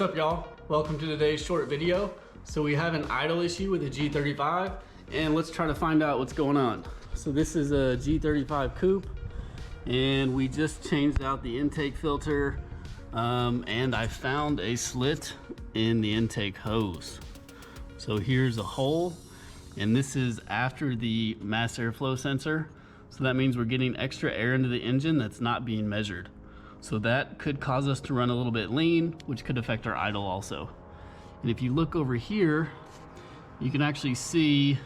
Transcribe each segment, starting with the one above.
up, y'all? Welcome to today's short video. So we have an idle issue with the G35 and let's try to find out what's going on. So this is a G35 coupe and we just changed out the intake filter and I found a slit in the intake hose. So here's a hole, and this is after the mass airflow sensor. So that means we're getting extra air into the engine that's not being measured. So that could cause us to run a little bit lean, which could affect our idle also. And if you look over here, you can actually see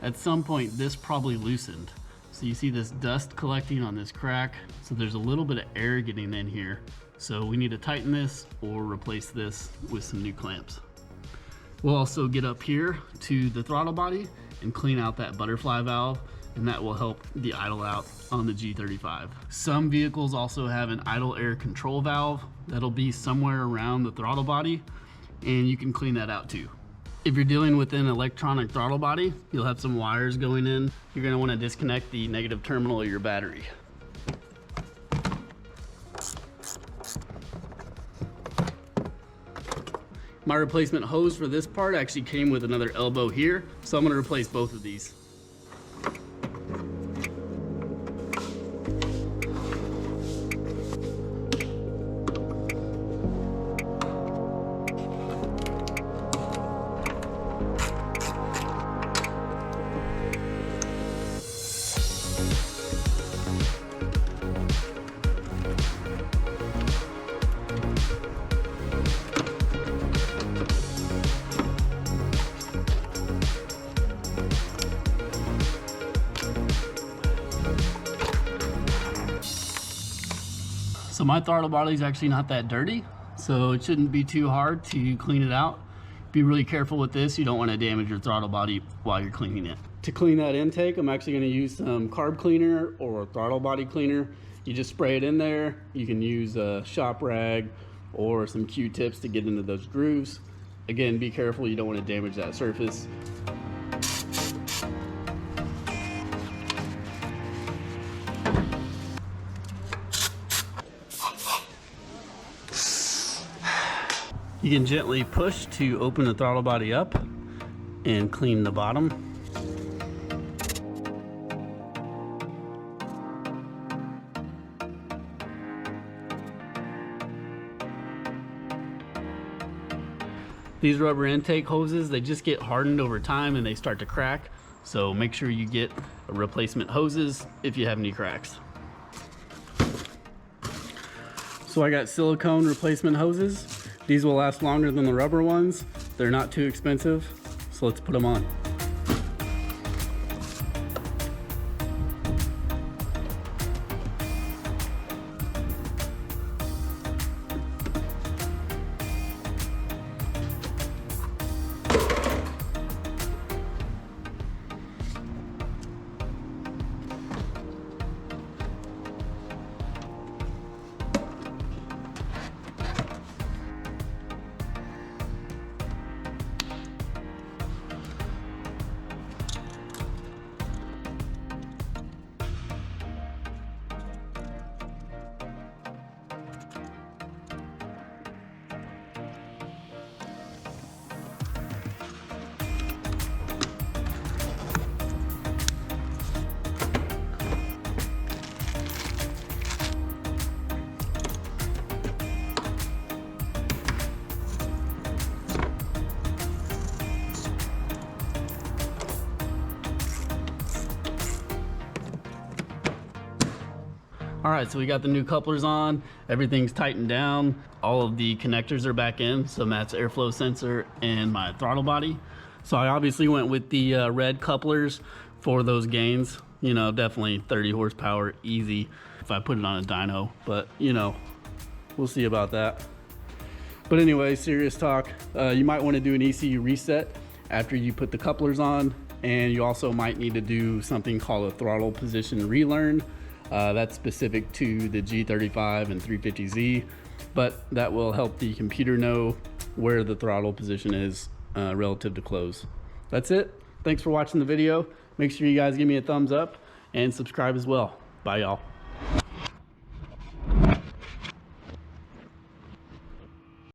at some point this probably loosened. So you see this dust collecting on this crack. So there's a little bit of air getting in here. So we need to tighten this or replace this with some new clamps. We'll also get up here to the throttle body and clean out that butterfly valve, and that will help the idle out on the G35. Some vehicles also have an idle air control valve that'll be somewhere around the throttle body, and you can clean that out too. If you're dealing with an electronic throttle body, you'll have some wires going in. You're gonna wanna disconnect the negative terminal of your battery. My replacement hose for this part actually came with another elbow here, so I'm gonna replace both of these. So my throttle body is actually not that dirty, so it shouldn't be too hard to clean it out. Be really careful with this. You don't want to damage your throttle body while you're cleaning it. To clean that intake, I'm actually going to use some carb cleaner or throttle body cleaner. You just spray it in there. You can use a shop rag or some Q-tips to get into those grooves. Again, be careful. You don't want to damage that surface. You can gently push to open the throttle body up and clean the bottom. These rubber intake hoses, they just get hardened over time and they start to crack. So make sure you get replacement hoses if you have any cracks. So I got silicone replacement hoses. These will last longer than the rubber ones. They're not too expensive, so let's put them on. All right, so we got the new couplers on, everything's tightened down, all of the connectors are back in, so that's airflow sensor and my throttle body. So I obviously went with the red couplers for those gains, you know, definitely 30 horsepower, easy if I put it on a dyno, but you know, we'll see about that. But anyway, serious talk, you might wanna do an ECU reset after you put the couplers on, and you also might need to do something called a throttle position relearn. That's specific to the G35 and 350Z, but that will help the computer know where the throttle position is relative to close. That's it. Thanks for watching the video. Make sure you guys give me a thumbs up and subscribe as well. Bye, y'all.